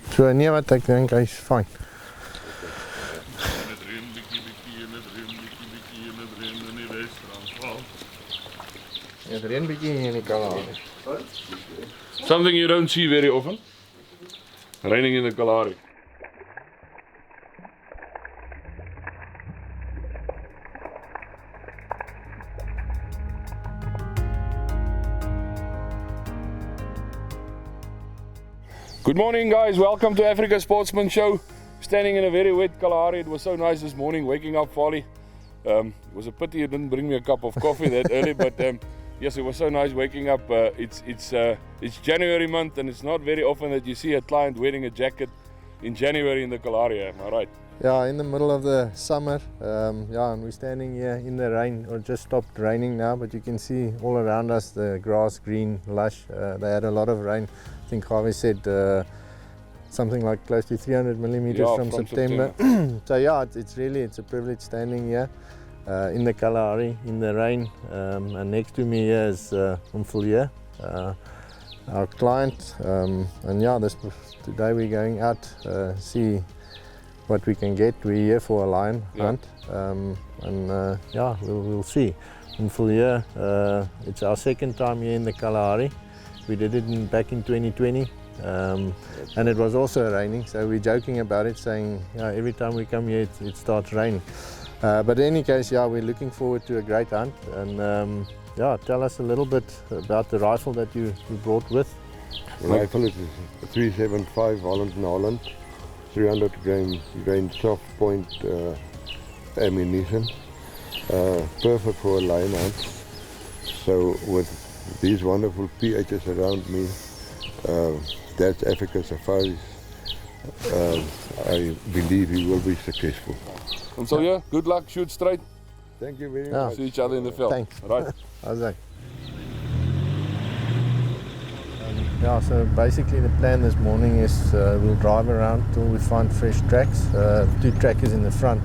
So nee, wat ek dink hy's fyn. Het reën bietjie in die Kalahari. Something you don't see very often. Raining in the Kalahari. Good morning guys, welcome to Africa Sportsman Show. Standing in a very wet Kalahari. It was so nice this morning waking up Farley. It was a pity you didn't bring me a cup of coffee that early, but yes, it was so nice waking up. It's January month and it's not very often that you see a client wearing a jacket in January in the Kalahari, am I right? Yeah, in the middle of the summer. Yeah, and we're standing here in the rain, or just stopped raining now, but you can see all around us the grass, green, lush. They had a lot of rain. I think Harvey said something like close to 300 millimeters from September. So yeah, it's a privilege standing here in the Kalahari, in the rain. And next to me here is Umfulia, our client. And yeah, today we're going out, see what we can get. We're here for a lion hunt, and yeah, we'll see. Umfulia, it's our second time here in the Kalahari. We did it back in 2020, and it was also raining, so we're joking about it, saying every time we come here it starts raining. But in any case, yeah, we're looking forward to a great hunt. And yeah, tell us a little bit about the rifle that you brought with. The rifle is a 375 Holland & Holland, 300 grain soft point ammunition, perfect for a lion hunt. So with these wonderful PHs around me, that's Africa Safaris. I believe he will be successful. And so yeah, good luck, shoot straight. Thank you very much. See each other in the field. Thanks. Right. How's that? Yeah, so basically the plan this morning is we'll drive around till we find fresh tracks. Two trackers in the front,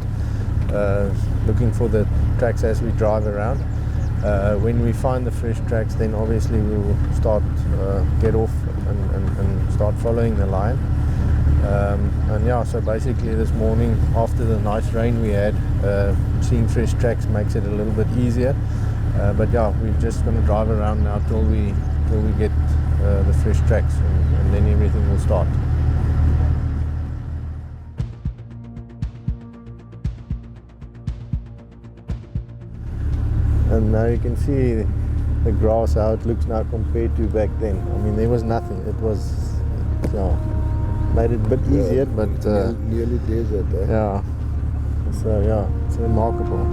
looking for the tracks as we drive around. When we find the fresh tracks, then obviously we will start, get off and start following the lion. And yeah, so basically this morning, after the nice rain we had, seeing fresh tracks makes it a little bit easier. But yeah, we're just going to drive around now till we get the fresh tracks, and then everything will start. And now you can see the grass, how it looks now compared to back then. I mean, there was nothing. It was, made it a bit easier, but nearly desert. Yeah. So yeah, it's remarkable.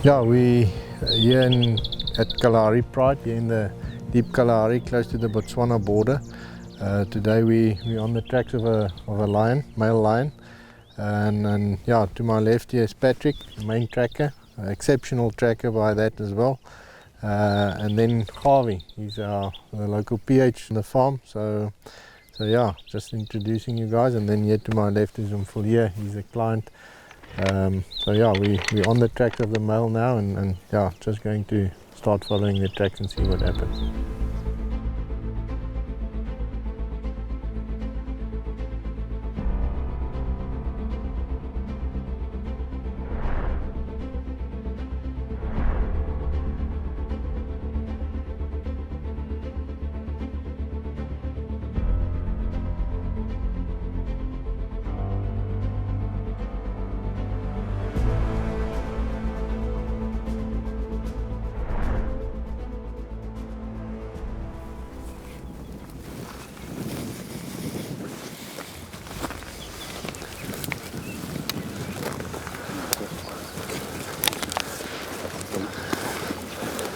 Yeah, we here at Kalahari Pride, here in the deep Kalahari, close to the Botswana border. Today we're on the tracks of a lion, male lion, and yeah, to my left here is Patrick, the main tracker, exceptional tracker by that as well. And then Harvey, he's the local PH in the farm. So yeah, just introducing you guys. And then here to my left is Umfulia, he's a client. So yeah, we're on the tracks of the male now, and yeah, just going to start following the tracks and see what happens.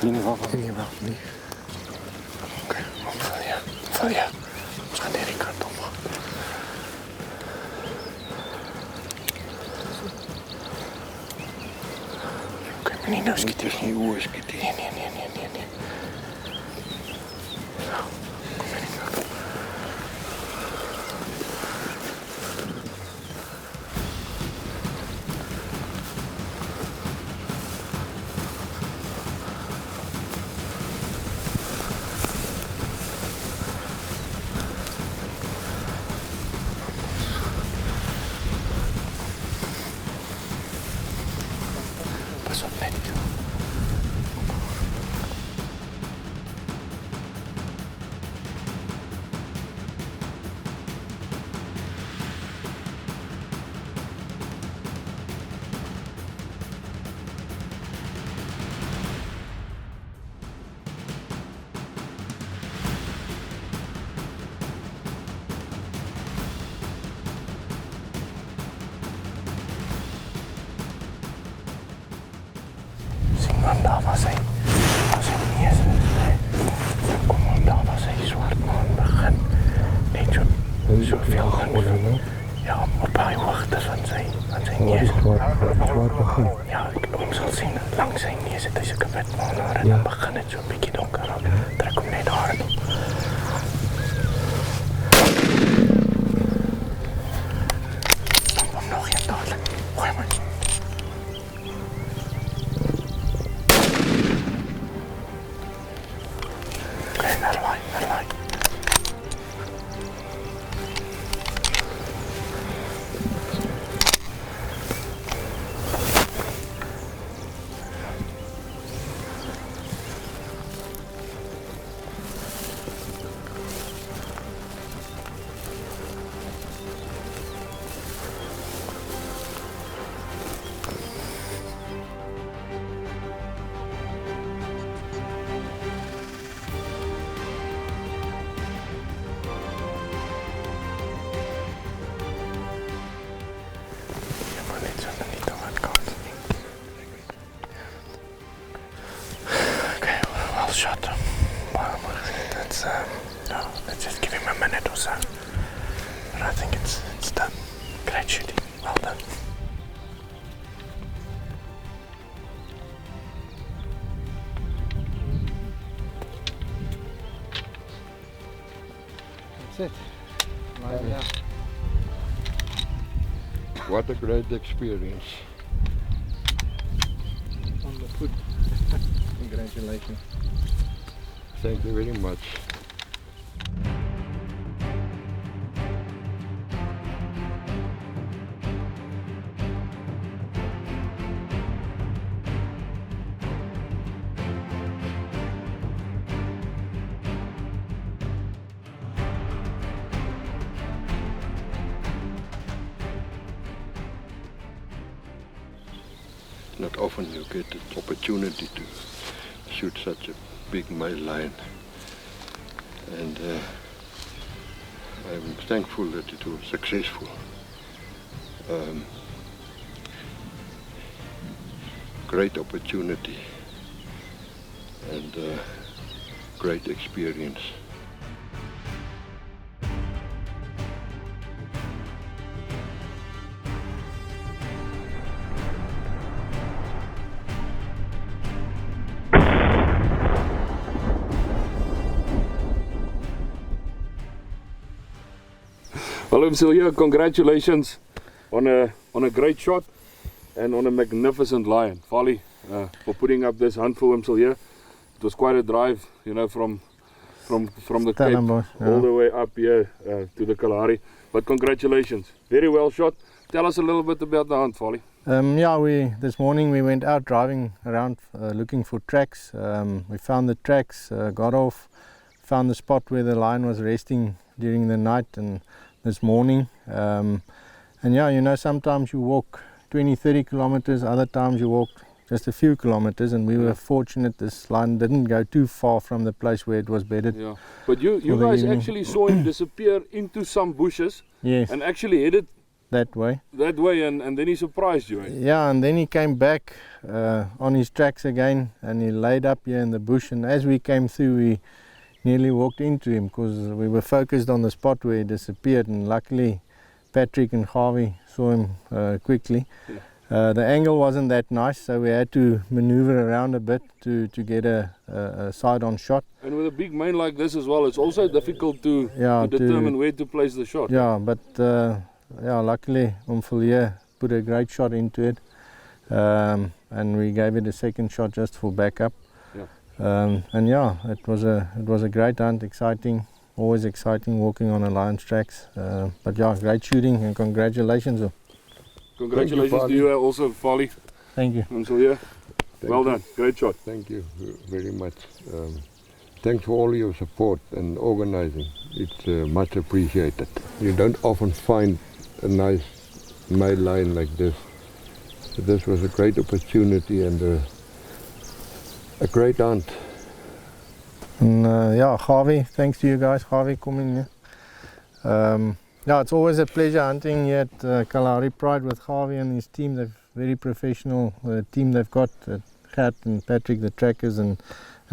sien nie waarvan. Nee, wel nie. Okay, val jy. Ons gaan hierdie kant op. Okay, maar nie nou skiet jy. Nie hoe skiet jy. Nee. Ja, kom hierdie kant op. Pas op net. Man, daar was hy neus. Kom on, daar was hy swart man begin. Net soveel gaan. Ja, op hy hoogte van sy neus. Swart begin. Ja, ons sal sien, langs sy neus het hy sulke wit manhare en dan begin het so 'n bietjie donker raak. Trek hom net daar toe. Stamp hom nog een dadelik. Gooi maar. Verlaai. Shot. Let's just give him a minute or so. But I think it's done. Great shooting. Well done. That's it. What a great experience. On the foot. Congratulations. Thank you very much. Not often you get the opportunity to shoot such a big male lion, and I'm thankful that it was successful. Great opportunity and great experience. Hallo Silja, congratulations on a great shot and on a magnificent lion. Fali, for putting up this hunt for Silja. It was quite a drive, you know, from the Cape all the way up here to the Kalahari. But congratulations, very well shot. Tell us a little bit about the hunt, Fali. This morning we went out driving around looking for tracks. We found the tracks, got off, found the spot where the lion was resting during the night and this morning. And yeah, you know, sometimes you walk 20-30 kilometers, other times you walk just a few kilometers, and we were fortunate this lion didn't go too far from the place where it was bedded. Yeah, but you guys actually saw him disappear into some bushes. Yes. And actually headed that way. That way, and then he surprised you, eh? Yeah, and then he came back on his tracks again, and he laid up here in the bush, and as we came through we nearly walked into him because we were focused on the spot where he disappeared, and luckily Patrick and Harvey saw him quickly. Yeah. The angle wasn't that nice, so we had to maneuver around a bit to get a side-on shot. And with a big mane like this as well, it's also difficult to Yeah, determine where to place the shot. Yeah, but yeah, luckily Umfulia put a great shot into it, and we gave it a second shot just for backup. Yeah. And yeah, it was a great hunt, exciting, always exciting walking on a lion's tracks. But yeah, great shooting, and congratulations. Congratulations to you also, Fali. Thank you. Umfulia. Well done, great shot. Thank you very much. Thanks for all your support and organizing. It's much appreciated. You don't often find a nice male lion like this. So this was a great opportunity and a great hunt. And yeah, Harvey, thanks to you guys, Harvey coming here. Yeah, it's always a pleasure hunting here at Kalahari Pride with Harvey and his team. They're very professional team they've got, Kat and Patrick, the trackers, and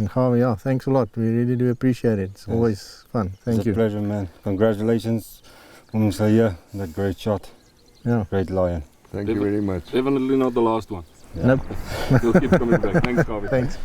Harvey. Yeah, thanks a lot. We really do appreciate it. It's always fun. Thank you. It's a pleasure, man. Congratulations, Umfulia. That great shot. Yeah. Great lion. Thank you very much. Definitely not the last one. Yeah. Nope. We'll keep coming back. Thanks, Harvey. Thanks.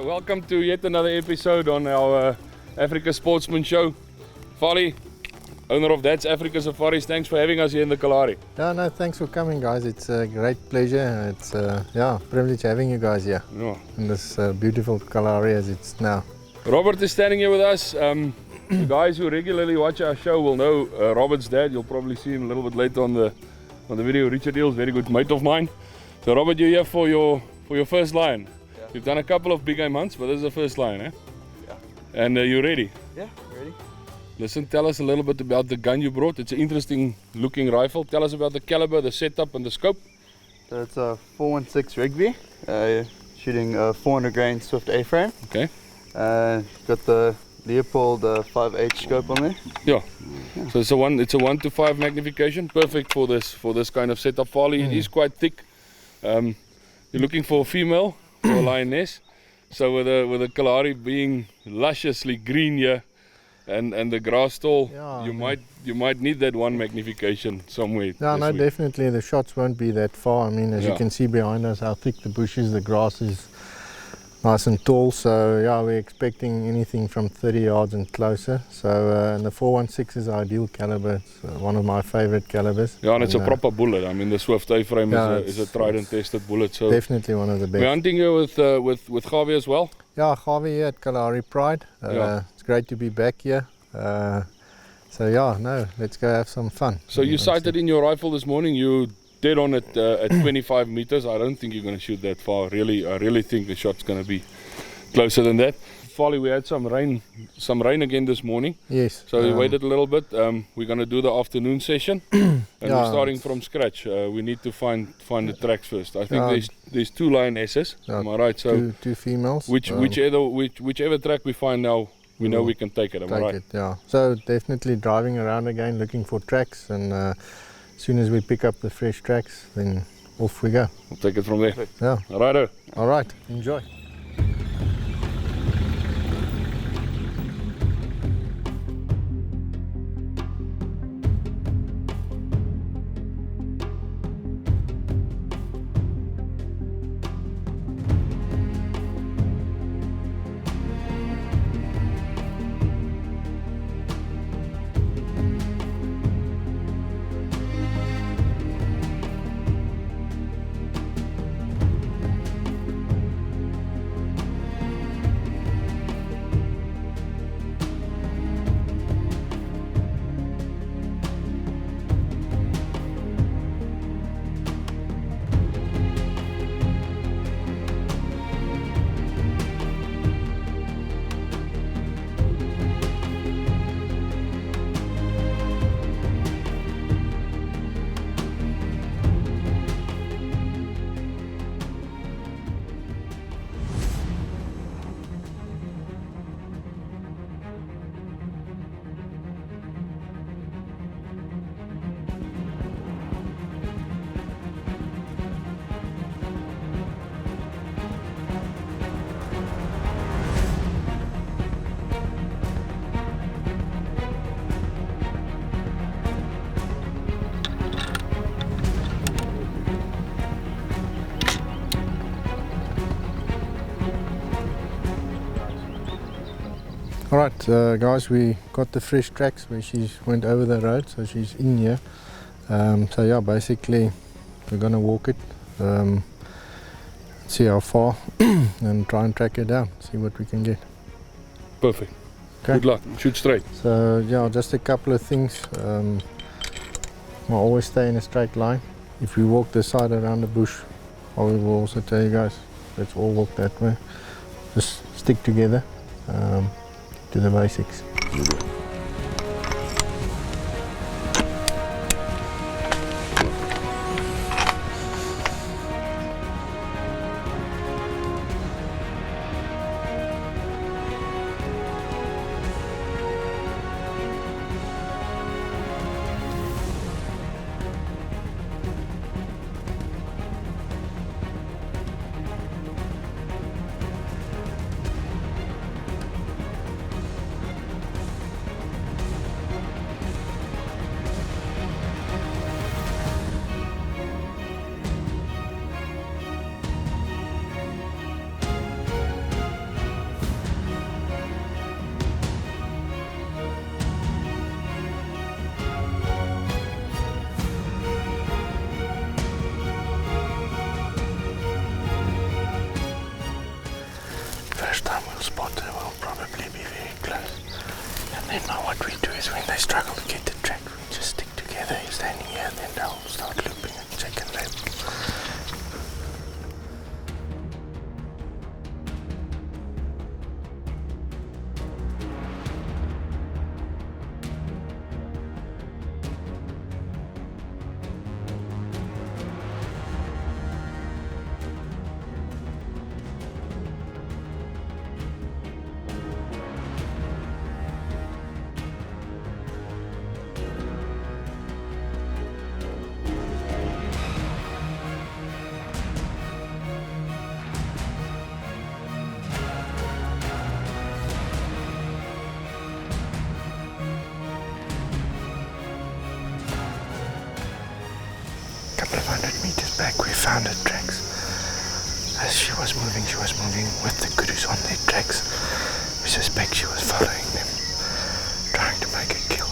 Welcome to yet another episode on our Africa Sportsman Show. Fali, owner of That's Africa Safaris, thanks for having us here in the Kalahari. Yeah, no, thanks for coming, guys. It's a great pleasure. It's yeah, privilege having you guys here Yeah. in this beautiful Kalahari as it's now. Robert is standing here with us. The guys who regularly watch our show will know Robert's dad. You'll probably see him a little bit later on the video. Richard Eels, very good mate of mine. So Robert, you're here for your first lion. Yeah. You've done a couple of big game hunts, but this is the first lion, eh? Yeah. And you ready? Yeah, ready? Listen, tell us a little bit about the gun you brought. It's an interesting looking rifle. Tell us about the caliber, the setup and the scope. So it's a 416 Rigby, shooting a 400 grain Swift A-frame. Okay. Got the Leopold 5H scope on there. Yeah. So it's a 1:5 magnification, perfect for this kind of setup. Fali, it is quite thick. You're looking for a female, for a lioness. So with the Kalahari being lusciously green here, and the grass tall, Yeah, you might need that one magnification somewhere. Yeah, this no, week. definitely the shots won't be that far. I mean, as you Yeah. can see behind us, how thick the bush is, the grass is nice and tall. So yeah, we're expecting anything from 30 yards and closer. So and the 416 is our ideal caliber. It's one of my favorite calibers. Yeah, and it's a And, proper bullet. I mean, the Swift A-frame Yeah, is a it's- tried and tested bullet. So Definitely one of the best. we're hunting here with Javi as well. Yeah, Harvey here at Kalahari Pride. Yeah. It's great to be back here. So yeah, no, let's go have some fun. So you sighted in your rifle this morning. You dead on it at 25 meters. I don't think you're going to shoot that far. Really, I really think the shot's going to be closer than that. Folly, we had some rain again this morning. Yes. So we waited a little bit. We're going to do the afternoon session, and we're Yeah, starting from scratch. We need to find the tracks first. I think Yeah. there's two lionesses. Yeah, Am I right? So two females. whichever track we find now, we know We'll we can take it. Am I take right? it, yeah. So definitely driving around again, looking for tracks, and as soon as we pick up the fresh tracks, then off we go. We'll take it from there. Yeah. Righto. All right. Enjoy. Alright guys, we got the fresh tracks where she went over the road, so she's in here. So yeah, basically we're gonna walk it, see how far and try and track her down, see what we can get. Perfect. Okay. Good luck. Shoot straight. So yeah, just a couple of things. I always stay in a straight line. If we walk this side around the bush, I will also tell you guys, let's all walk that way. Just stick together. To the basics. First time we'll spot her, we'll probably be very close. And then now what we do is when they struggle to get the track, we just stick together, standing here, and then they'll start looping and check and label. Couple of 100 meters back, we found her tracks. As she was moving with the kudos on their tracks. We suspect she was following them, trying to make a kill.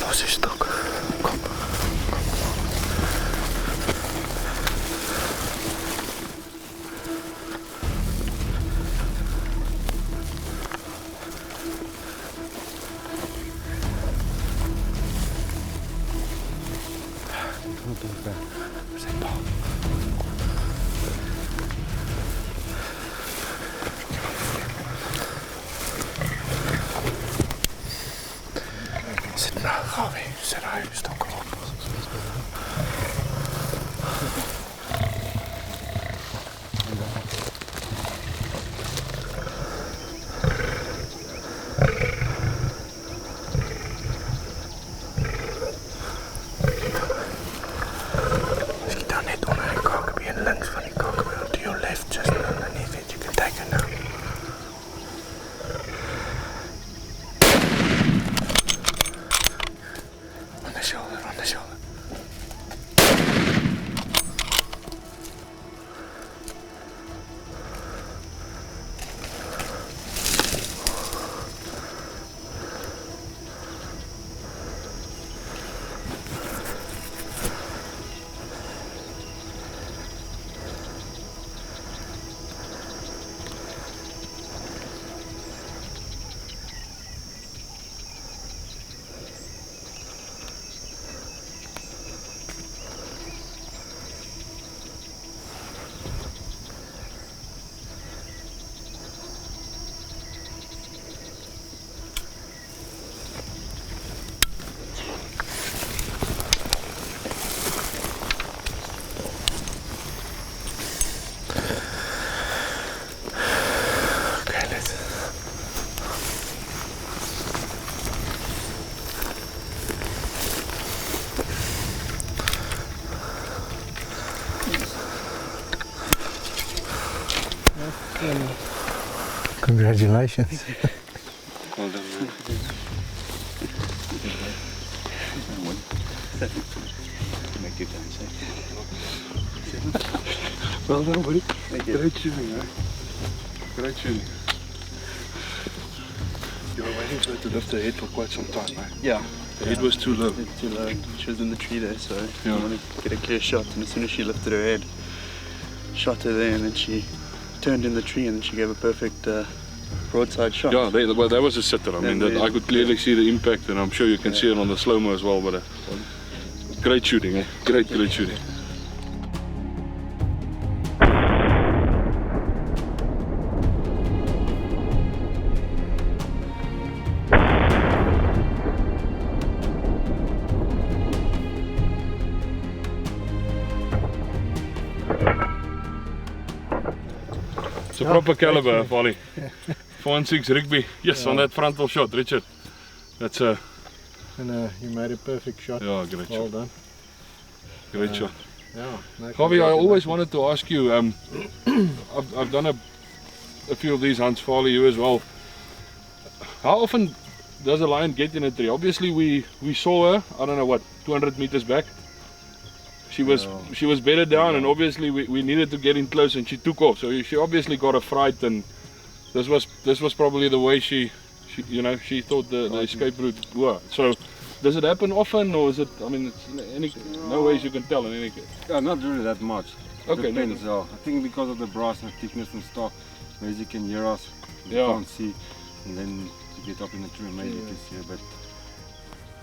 Los is stok. Kom. Sit daar, je stok op. Schiet daar net onder die kakebeen, links van die kakebeen, to your left, just underneath it. You can take it now. On the shoulder, on the shoulder. Congratulations. Well done, man. Make you dance, Well done, buddy. Thank you. Great shooting, eh? Great shooting. You were waiting for it to lift her head for quite some time, eh? Yeah. The head was too low. Too low. She was in the tree there, so Yeah. I wanted to get a clear shot. And as soon as she lifted her head, shot her there, and then she turned in the tree, and then she gave a perfect broadside shot. Yeah, well, that was a sitter. I mean, that, I could clearly see the impact, and I'm sure you can see it on the slow-mo as well. But great shooting, eh? Great shooting. It's a proper caliber, volley. 4-6 Rigby. Yes, on that frontal shot, Richard. That's a... And you made a perfect shot. Yeah, great Well shot. done. Great shot. Yeah. No, Javi, I always wanted to ask you, I've done a few of these hunts, follow you as well. How often does a lion get in a tree? Obviously we saw her, I don't know what, 200 meters back. She was bedded down, and obviously we needed to get in close, and she took off. So she obviously got a fright, and this was probably the way she thought the escape route were. So does it happen often, or is it? I mean, it's no ways you can tell in any case. Yeah, not really that much. Okay, Depends. I think because of the brass and thickness and stuff, maybe you can hear us, you Yeah. can't see, and then you get up in the tree, maybe you can see her, but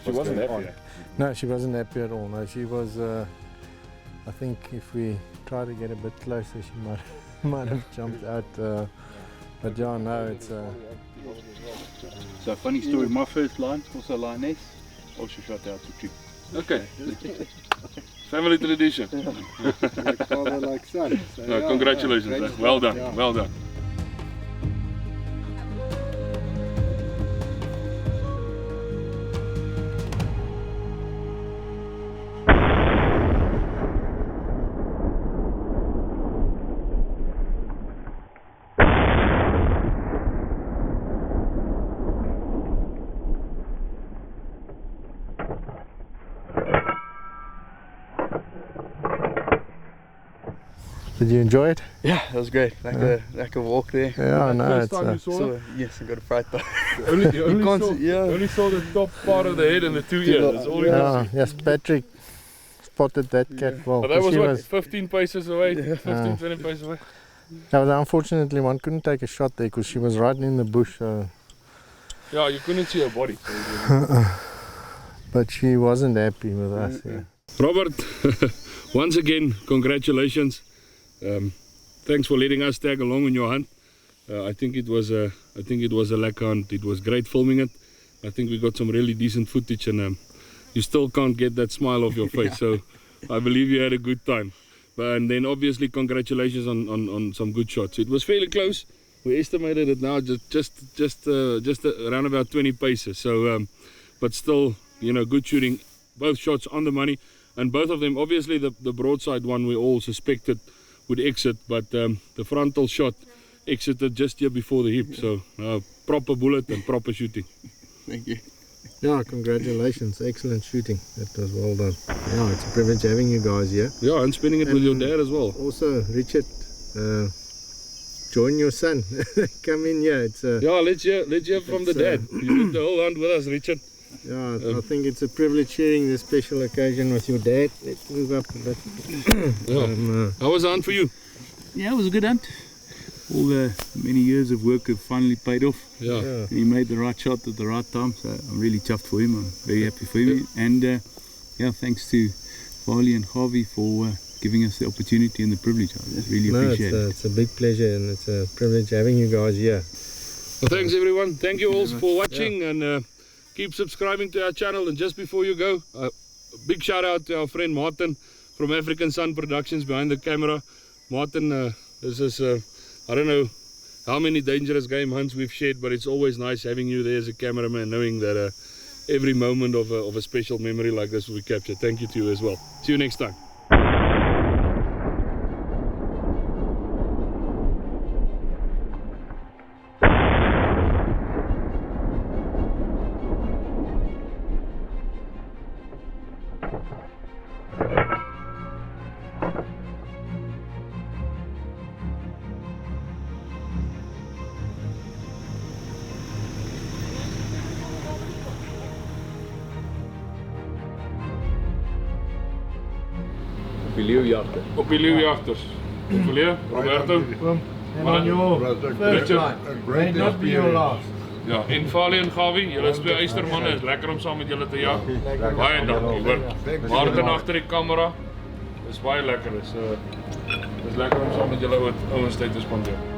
She wasn't happy. No, she wasn't happy at all. No, she was. I think if we try to get a bit closer, she might have jumped out. But yeah, no, it's. So funny story. My first line, also Lioness, also shot out the tree. Okay. Family tradition. Like father, like son. So, No, yeah, congratulations. great Eh? stuff, Well done. yeah. Well done. Did you enjoy it? Yeah, that was great. Like a walk there. Yeah, no, First it's. time you saw So it? yes, I got a fright though. You only can't saw, see- yeah. only saw the top part of the head and the two ears. That's all you can Yeah, see. yes, Patrick spotted that cat well. But that was she what, 15 paces away, 15, Yeah. 20 paces away. Yeah, but unfortunately, one couldn't take a shot there because she was right in the bush. Yeah, you couldn't see her body. So it was- But she wasn't happy with us. Yeah. Robert, once again, congratulations. Thanks for letting us tag along on your hunt. I think it was a lekker hunt. It was great filming it. I think we got some really decent footage, and you still can't get that smile off your face. So I believe you had a good time. And then obviously congratulations on some good shots. It was fairly close. We estimated it now just around about 20 paces. So but still, you know, good shooting. Both shots on the money, and both of them, obviously the broadside one we all suspected would exit, but the frontal shot exited just here before the hip. So proper bullet and proper shooting. Thank you. Yeah, congratulations. Excellent shooting. That was well done. Yeah, it's a privilege having you guys here. Yeah, and spending it with your dad as well. Also, Richard, join your son. Come in here. It's yeah, let's hear from the dad. You did the whole hunt with us, Richard. Yeah, I think it's a privilege sharing this special occasion with your dad. Let's move up a bit. Yeah. How was the hunt for you? Yeah, it was a good hunt. All the many years of work have finally paid off. Yeah. He made the right shot at the right time, so I'm really chuffed for him. I'm very happy for him. And yeah, thanks to Farley and Harvey for giving us the opportunity and the privilege. I really appreciate it. It's a big pleasure, and it's a privilege having you guys here. Well, thanks everyone. Thank you all for watching, and keep subscribing to our channel. And just before you go, a big shout out to our friend Martin from African Sun Productions behind the camera. Martin, this is I don't know how many dangerous game hunts we've shared, but it's always nice having you there as a cameraman, knowing that every moment of a special memory like this will be captured. Thank you to you as well. See you next time. Op die leeuwjagters. Opgeleer, Roberto. And on your first line, may not be your last. Ja, en Farley en Gawie, julle is twee eystermanne, is lekker om saam met julle te jag. Baie dankie hoor. Martin agter die kamera. Dis baie lekker. Dis lekker om saam met julle ouens tyd te spandeer.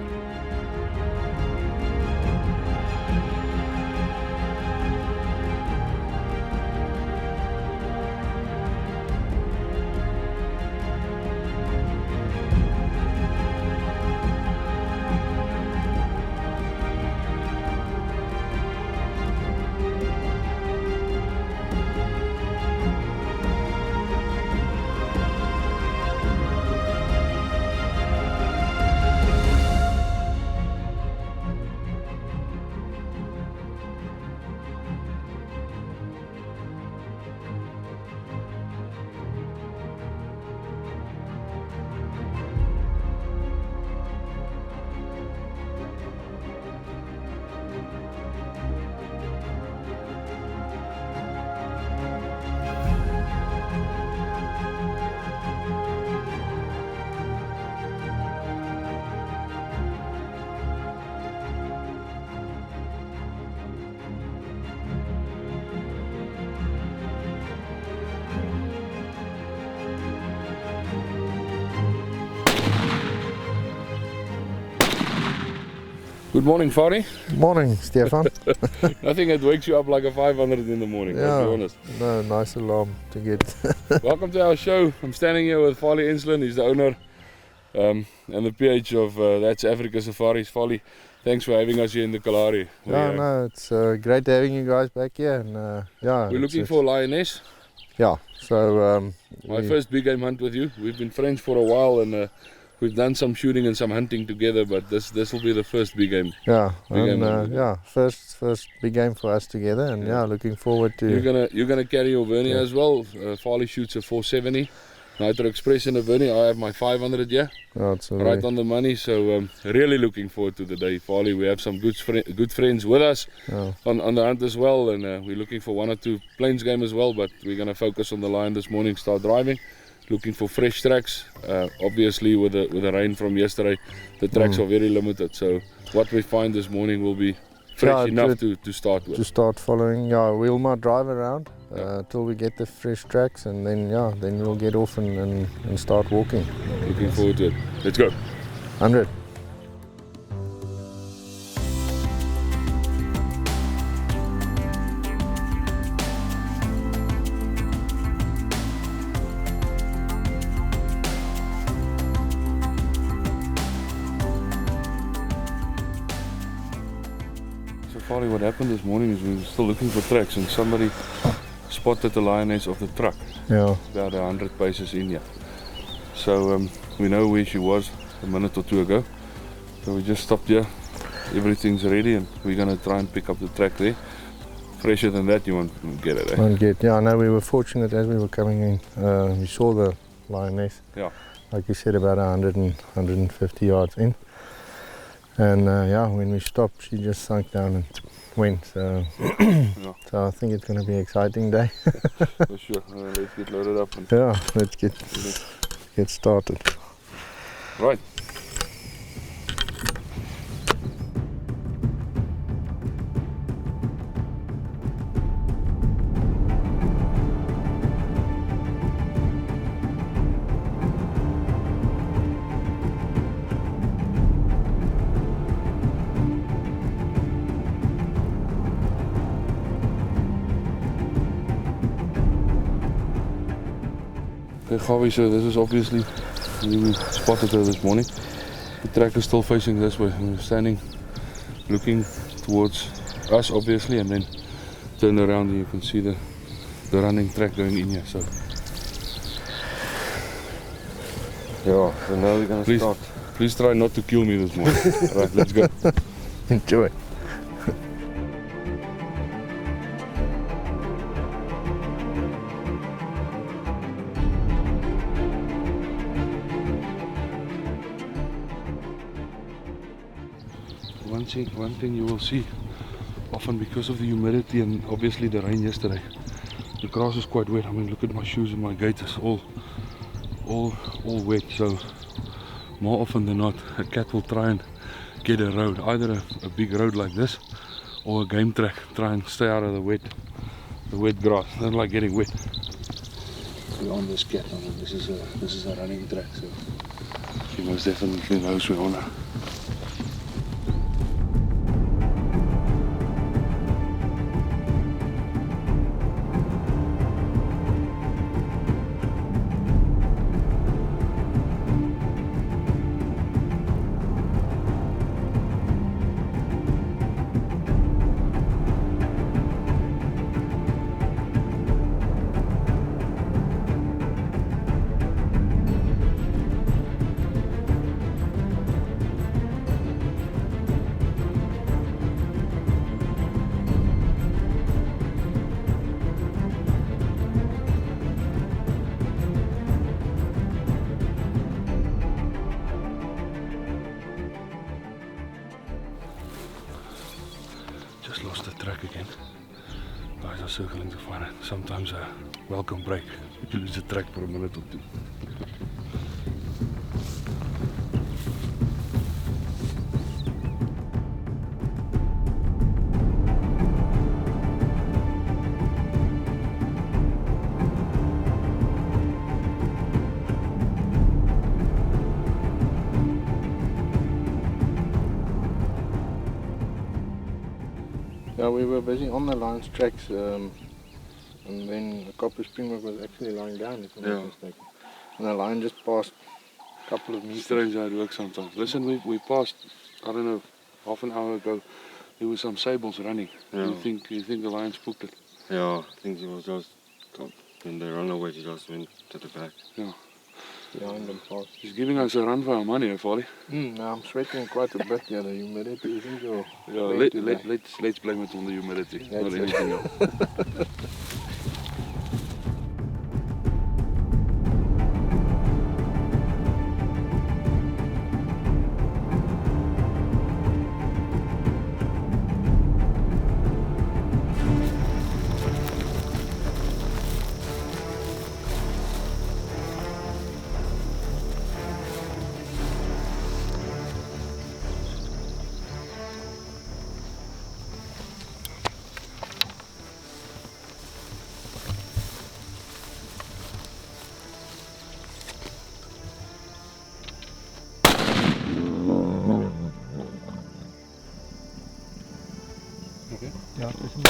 Good morning, Farley. Morning, Stefan. Nothing that wakes you up like a 500 in the morning, I'll be honest. No, nice alarm to get. Welcome to our show. I'm standing here with Farley Ensslin. He's the owner and the PH of That's Africa Safaris. Farley, thanks for having us here in the Kalahari. No, it's great having you guys back here. And yeah, we're looking for Lioness. Yeah, so my first big game hunt with you. We've been friends for a while, and we've done some shooting and some hunting together, but this will be the first big game. Yeah, first big game for us together, and looking forward to. You're gonna carry your vernier as well. Farley shoots a 470 Nitro Express in a vernier. I have my 500 here. Oh, it's right on the money. So really looking forward to the day, Farley. We have some good friends with us on the hunt as well, and we're looking for 1 or 2 plains game as well. But we're gonna focus on the Lion this morning. Start driving. Looking for fresh tracks. Obviously with the rain from yesterday, the tracks are very limited, so what we find this morning will be fresh enough to start with. To start following, we'll not drive around till we get the fresh tracks, and then we'll get off and start walking. Looking forward to it. Let's go. 100. Finally, what happened this morning is we were still looking for tracks and somebody spotted the lioness of the truck Yeah. about 100 paces in here. So we know where she was a minute or two ago. So we just stopped here. Everything's ready and we're going to try and pick up the track there. Fresher than that you won't get it, eh? Won't get. Yeah, I know we were fortunate as we were coming in. We saw the lioness. Yeah. Like you said, about 100 and 150 yards in. And yeah, when we stopped, she just sunk down and went. So, Yeah. so I think it's going to be an exciting day. For sure. Let's get loaded up. And Yeah, let's get started. right. Okay, Gawie, so this is obviously where we spotted her this morning. The track is still facing this way. We're standing, looking towards us obviously, and then turn around and you can see the running track going in here. So Yeah, so now we're going to start. please try not to kill me this morning. Right, let's go. Enjoy. One thing you will see often, because of the humidity and obviously the rain yesterday, the grass is quite wet. I mean, look at my shoes and my gaiters, all wet. So more often than not, a cat will try and get a road, either a big road like this or a game track. Try and stay out of the wet grass. They don't like getting wet. We're on this cat. I mean, this is a running track, so she most definitely knows we're on her. Lost the track again. Guys are circling to find it. Sometimes a welcome break. You lose the track for a minute or two. Yeah, we were busy on the lion's tracks, and then the copper springbok was actually lying down, if I'm not mistaken. And the lion just passed a couple of meters. Strange how it works sometimes. Listen, we passed, I don't know, half an hour ago. There were some sables running. Yeah. You think the lion spooked it? Yeah, I think he was just, when they ran away, he just went to the back. Yeah. Behind them fast. He's giving us a run for our money, Fali. Now I'm sweating quite a bit here, the humidity isn't your Yeah, friend today. let's blame it on the humidity, That's not it. anything else. Ja, tussen.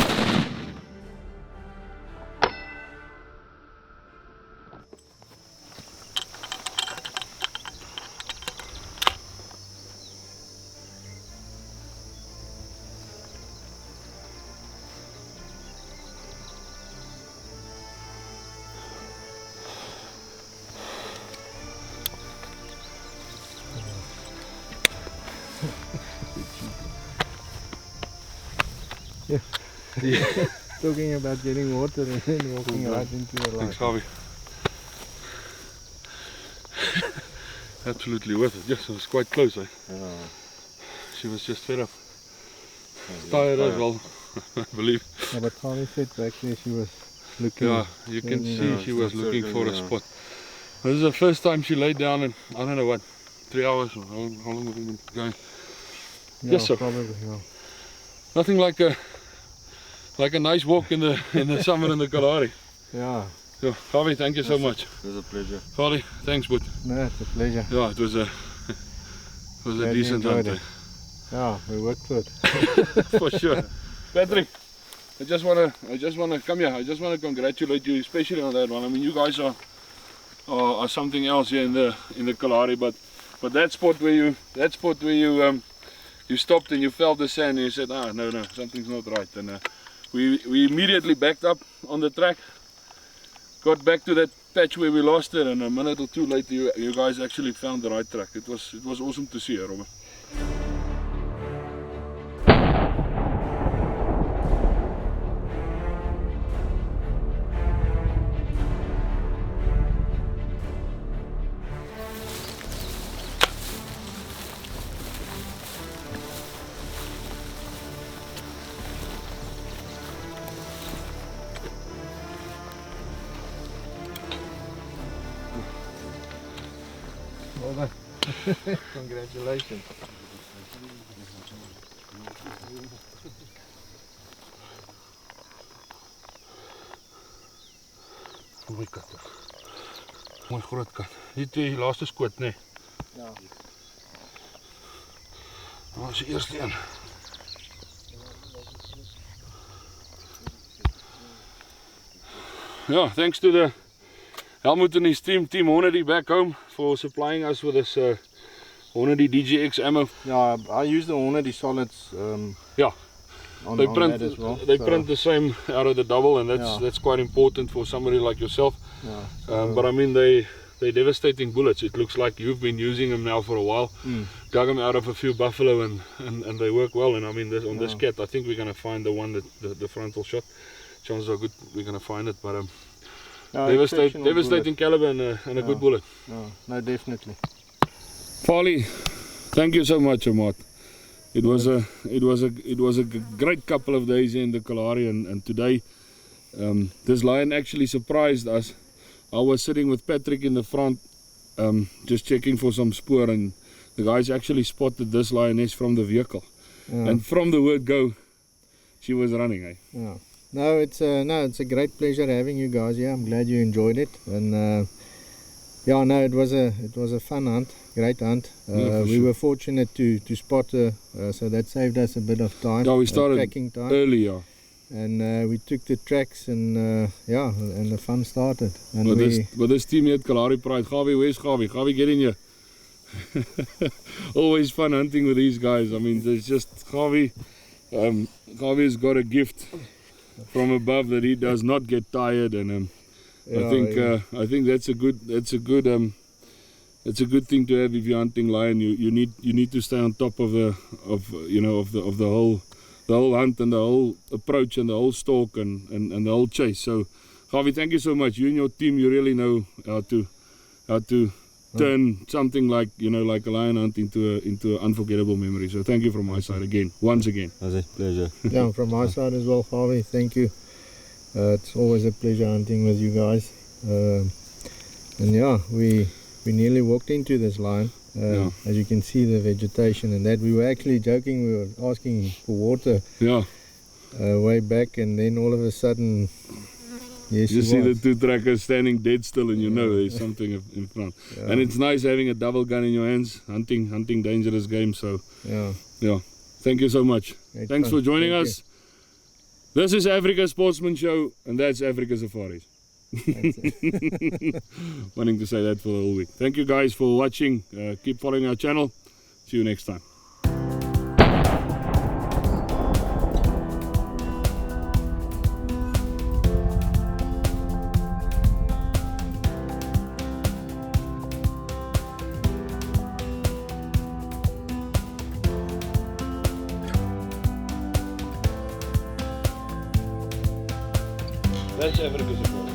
Talking about getting water and then walking right into the light. Thanks, Harvey. Absolutely worth it. Yes, it was quite close. Eh? She was just fed up. Tired as well, I believe. Yeah, but Harvey said back there she was looking. Yeah, you can see she was looking for a spot. This is the first time she laid down in, I don't know what, 3 hours or how long have we been going? Yeah, Yes, sir. probably, yeah. Nothing like a nice walk in the summer in the Kalahari. Yeah, So, Harvey, thank you so much. It was a pleasure. Harvey, thanks, but no, it's a pleasure. yeah, it was a Glad you decent enjoyed hunt. it. Yeah, we worked for it. For sure. Patrick, I just wanna come here. I just wanna congratulate you, especially on that one. I mean, you guys are something else here in the Kalahari, but that spot where you you stopped and you felt the sand and you said, no, something's not right, and we immediately backed up on the track, got back to that patch where we lost it, and a minute or two later you guys actually found the right track. It was awesome to see, Robert. Well done. Congratulations. Mooi kat. Mooi groot kat. Die twee laaste skoot, nee. Ja. Dat was die eerste een. Yeah, thanks to the Helmut and his team Hornady back home for supplying us with this Hornady DGX ammo. Yeah, I use the Hornady solids. Yeah, on print that as well. they print the same out of the double, and Yeah. that's quite important for somebody like yourself. Yeah. But I mean, they're devastating bullets. It looks like you've been using them now for a while. Dug them out of a few buffalo, and they work well. And I mean, on this cat, I think we're gonna find the one that the frontal shot. Chances are good we're gonna find it, but devastating caliber and a good bullet. Yeah, no, definitely. Farley, thank you so much, Amat. It was a great couple of days in the Kalahari, and today this lion actually surprised us. I was sitting with Patrick in the front, just checking for some spoor, and the guys actually spotted this lioness from the vehicle, and from the word go, she was running. Eh? Yeah. No, it's a great pleasure having you guys here. I'm glad you enjoyed it, and yeah, no, it was a fun hunt, great hunt. We were fortunate to spot her, so that saved us a bit of time. Yeah, we started tracking time earlier. And we took the tracks, and yeah, and the fun started. And but this team here at Kalahari Pride, Gavi, where's Gavi? Gavi, get in here. Always fun hunting with these guys. I mean, there's just Gavi. Gavi's got a gift from above that he does not get tired, and I think that's a good thing to have if you're hunting lion. You need to stay on top of the whole hunt and the whole approach and the whole stalk and the whole chase. So Gavi, thank you so much. You and your team, you really know how to turn something like a lion hunt into an unforgettable memory. So thank you from my side once again. It was a pleasure. Yeah, from my side as well, Harvey, thank you. It's always a pleasure hunting with you guys. And yeah, we nearly walked into this lion. As you can see, the vegetation and that. We were actually joking, we were asking for water way back, and then all of a sudden, yes, you see the two trackers standing dead still, and you know there's something in front. And it's nice having a double gun in your hands, hunting dangerous game. So yeah, thank you so much. Great Thanks fun. for joining Thank us. This is Africa Sportsman Show, and that's Africa Safaris. Wanting to say that for the whole week. Thank you guys for watching. Keep following our channel. See you next time. That's Africa's approach.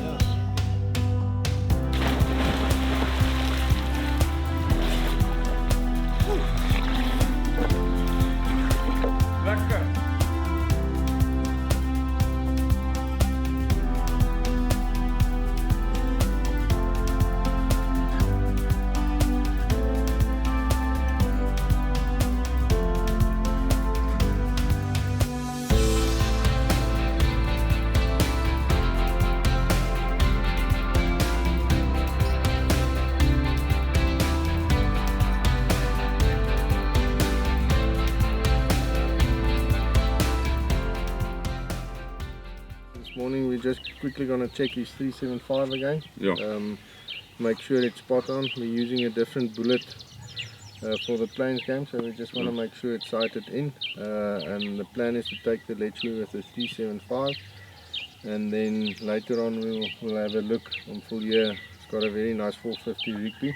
This morning we're just quickly going to check his 375 again. Yeah. Make sure it's spot on. We're using a different bullet for the plains game, so we just want to make sure it's sighted in. And the plan is to take the Lechwe with the 375, and then later on we'll have a look on full year. It's got a very nice 450 Rigby,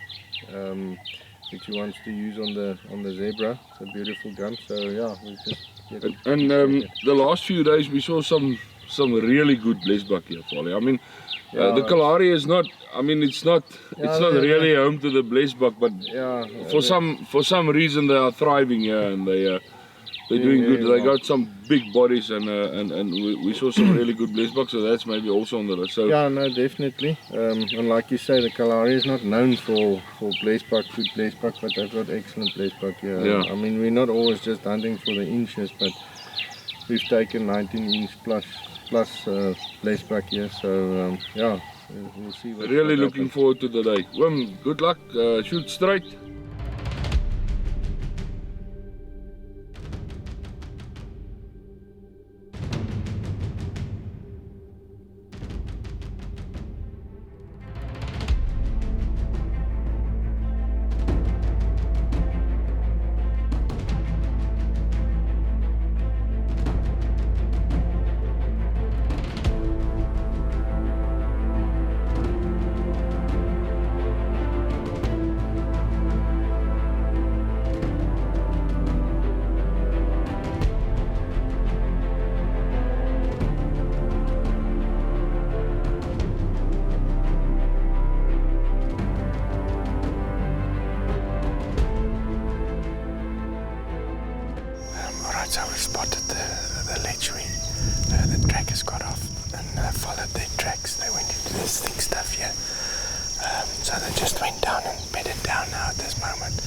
which he wants to use on the zebra. It's a beautiful gun. So yeah, we just get it. And the last few days we saw some really good Blesbuck here, Folly. I mean, the Kalahari is not. I mean, it's not really home to the Blesbuck, but for some reason they are thriving here, and they're doing good. They got some big bodies, and we saw some really good Blesbuck, so that's maybe also on the list. So yeah, no, definitely. And like you say, the Kalahari is not known for Blesbuck, good Blesbuck, but they've got excellent Blesbuck here. Yeah. I mean, we're not always just hunting for the inches, but we've taken 19-inch plus Blesbuck here. So yeah, we'll see. Really looking forward to the day. Wim, good luck. Shoot straight. So we spotted the Lechwe. The trackers got off and followed their tracks. They went into this thick stuff here. So they just went down and bedded down now at this moment.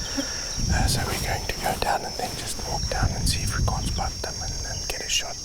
So we're going to go down and then just walk down and see if we can't spot them and get a shot.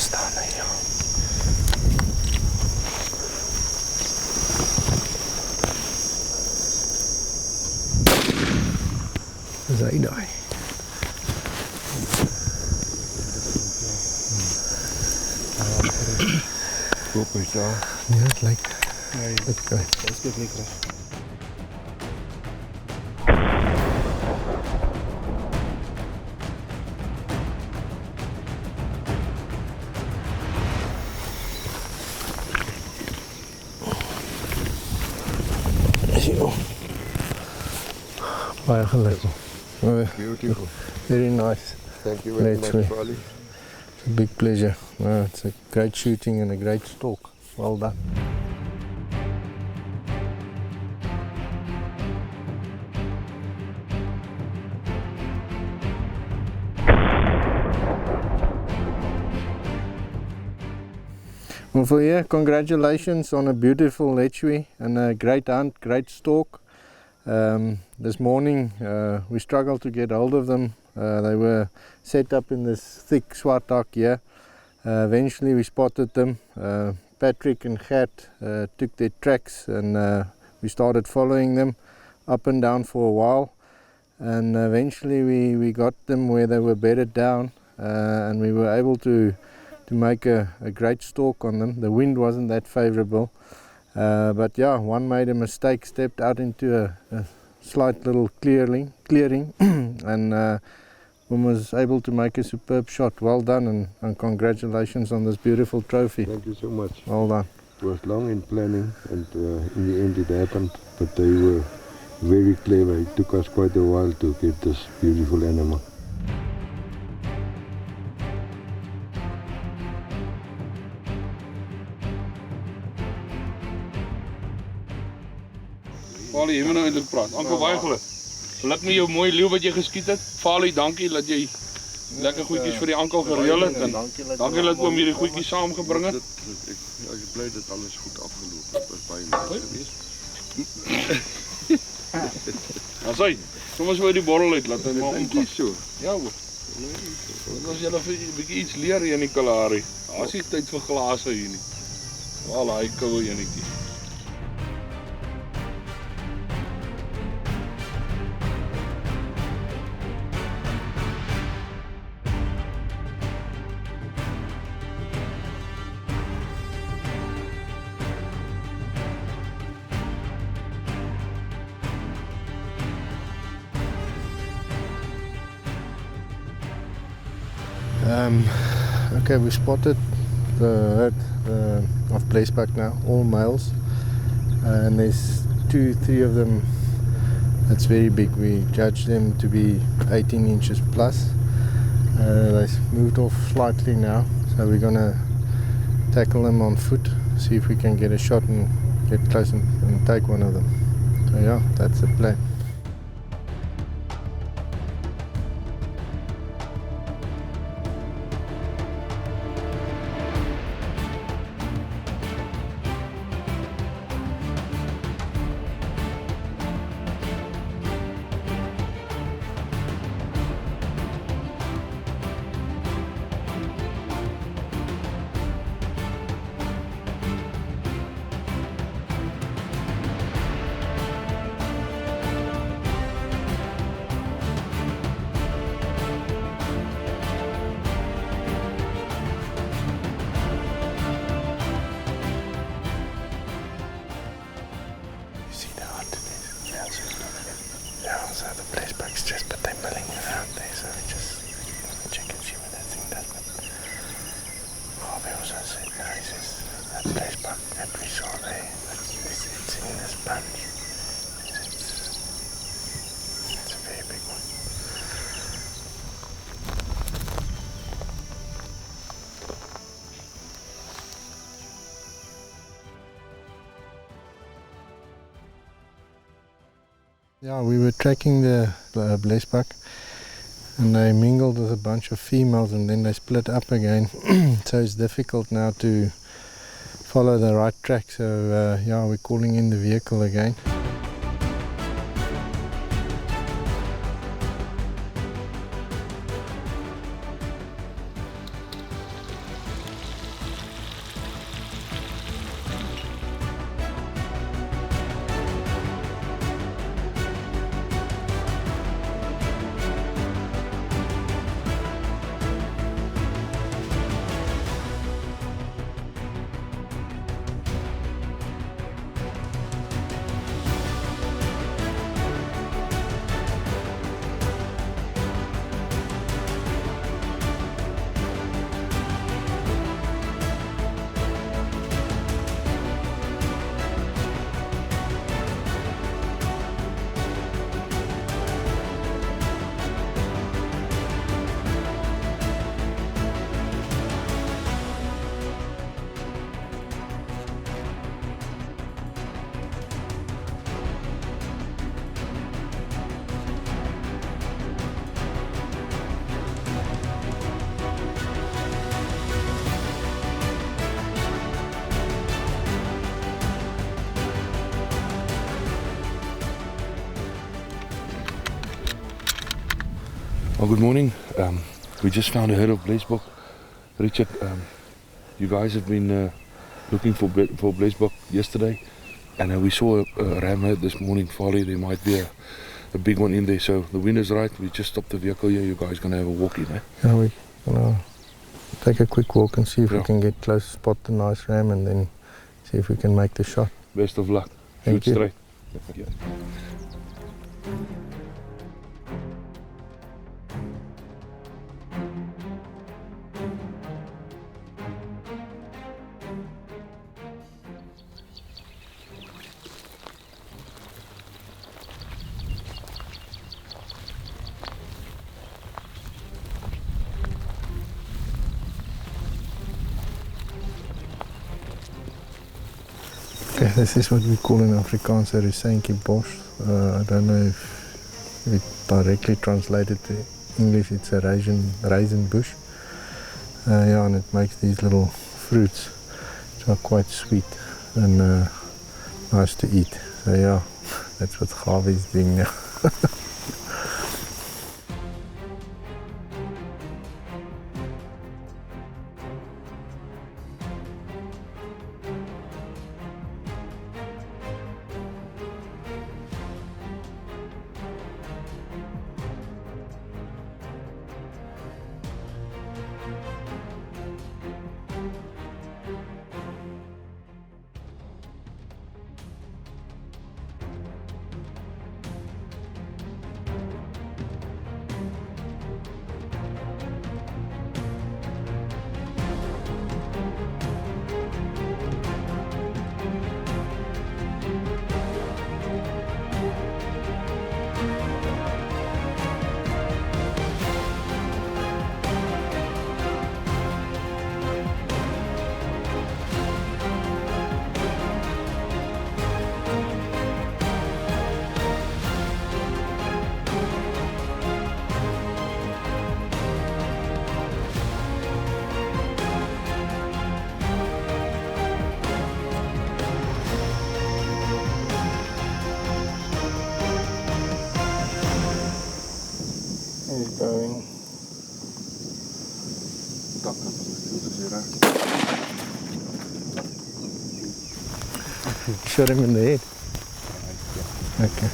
Staan hy, ja. Dis hy daai. Koop is daar. Ja, dit lyk. Nee, dit kan. Dis goed nie kry. Baie gelukkig. Beautiful. Very nice. Thank you very Lechwe. much, Wally. It's a big pleasure. It's a great shooting and a great stalk. Well done. Well, yeah, congratulations on a beautiful Lechwe and a great hunt, great stalk. This morning we struggled to get hold of them. They were set up in this thick swartak here. Eventually we spotted them. Patrick and Gert took their tracks and we started following them up and down for a while. And eventually we got them where they were bedded down and we were able to make a great stalk on them. The wind wasn't that favorable, but yeah, one made a mistake, stepped out into a slight little clearing and one was able to make a superb shot. Well done and congratulations on this beautiful trophy. Thank you so much. Well done. It was long in planning and in the end it happened, but they were very clever. It took us quite a while to get this beautiful animal. Fali, jy moet nou eintlik praat. Ankel baie geluk. Laat my jou mooi leeu wat jy geskiet het. Fali, dankie dat jy lekker goedjies vir die ankel gereël het en dankie dat oom hierdie goedjies saamgebring het. Ek is bly dat alles goed afgeloop het. Dit was baie nice geweest. Asai, kom ons weer die borrel uit laat hy maar Dankie so. Ja, oom. Dit was julle 'n bietjie iets leer hier in die Kalahari. Daar's nie tyd vir glase hier nie. Al daai koue enetjie. Okay, we spotted the herd of Blesbuck now, all males, and there's 2-3 of them that's very big. We judge them to be 18 inches plus. They moved off slightly now, so we're gonna tackle them on foot, see if we can get a shot and get close and take one of them. So yeah, that's the plan. So the Blesbuck's just, but they're milling around there, so we just check and see what that thing does. But Harvey also said, no, he says, that Blesbuck that we saw there, it's in this bunch. It's a very big one. Yeah, we were tracking the Blesbuck and they mingled with a bunch of females and then they split up again. So it's difficult now to follow the right track. So yeah, we're calling in the vehicle again. Well, good morning. We just found a herd of Blesbuck. Richard, you guys have been looking for Blesbuck yesterday, and we saw a ram herd this morning. Folly, there might be a big one in there. So the wind is right. We just stopped the vehicle here. You guys gonna have a walk in, eh? Yeah, we're gonna take a quick walk and see if we can get close, spot the nice ram, and then see if we can make the shot. Best of luck. Thank Shoot you. straight. Yeah. Okay, this is what we call in Afrikaans a Risenkie bos. I don't know if it directly translated to English. It's a raisin bush. Yeah, and it makes these little fruits which are quite sweet and nice to eat. So yeah, that's what Gavi's doing now. Going. Shot him in the head. Okay.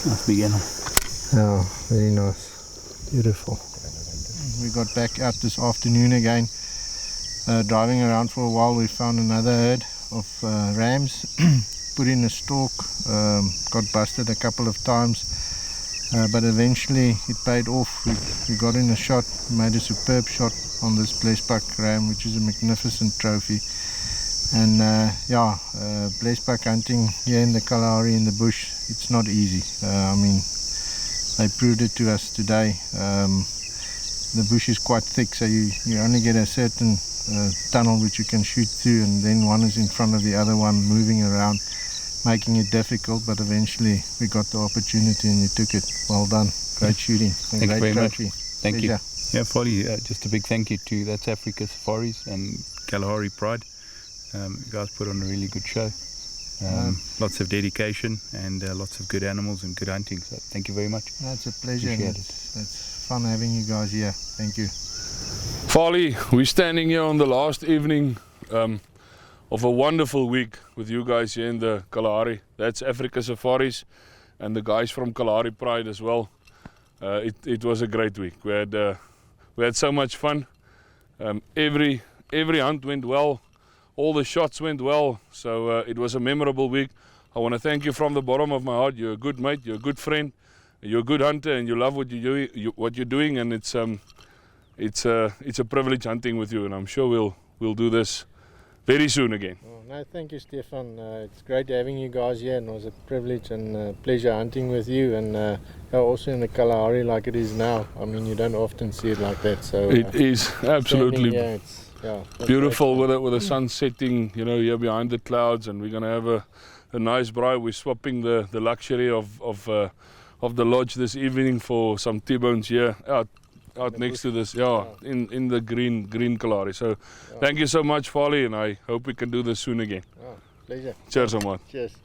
Nice big animal. Yeah, very nice. Beautiful. We got back out this afternoon again. Driving around for a while, we found another herd of rams. Put in a stalk, got busted a couple of times, but eventually it paid off. We got in a shot, made a superb shot on this Blesbuck ram, which is a magnificent trophy. And yeah, Blesbuck hunting here in the Kalahari in the bush, it's not easy. I mean, they proved it to us today. The bush is quite thick, so you only get a certain tunnel which you can shoot through, and then one is in front of the other one moving around, making it difficult, but eventually we got the opportunity and you took it. Well done. Great shooting. Thank you very much. Thank you. Pleasure. Yeah, Folly, just a big thank you to That's Africa Safaris and Kalahari Pride. You guys put on a really good show. Lots of dedication and lots of good animals and good hunting, so thank you very much. No, it's a pleasure. Appreciate It's fun having you guys here. Thank you. Farley, we're standing here on the last evening of a wonderful week with you guys here in the Kalahari. That's Africa Safaris and the guys from Kalahari Pride as well. It was a great week. We had so much fun. Every hunt went well. All the shots went well. So it was a memorable week. I want to thank you from the bottom of my heart. You're a good mate. You're a good friend. You're a good hunter, and you love what you're doing. And it's a privilege hunting with you. And I'm sure we'll do this very soon again. Oh, no, thank you, Stefan. It's great having you guys here, and it was a privilege and pleasure hunting with you, and also in the Kalahari like it is now. I mean, you don't often see it like that. So it is absolutely beautiful with the sun setting, you know, here behind the clouds, and we're gonna have a nice braai. We're swapping the luxury of the lodge this evening for some T-bones here. out next to this, in the green Kalahari. So thank you so much, Farley, and I hope we can do this soon again. Pleasure. Cheers, Ahmad. Cheers.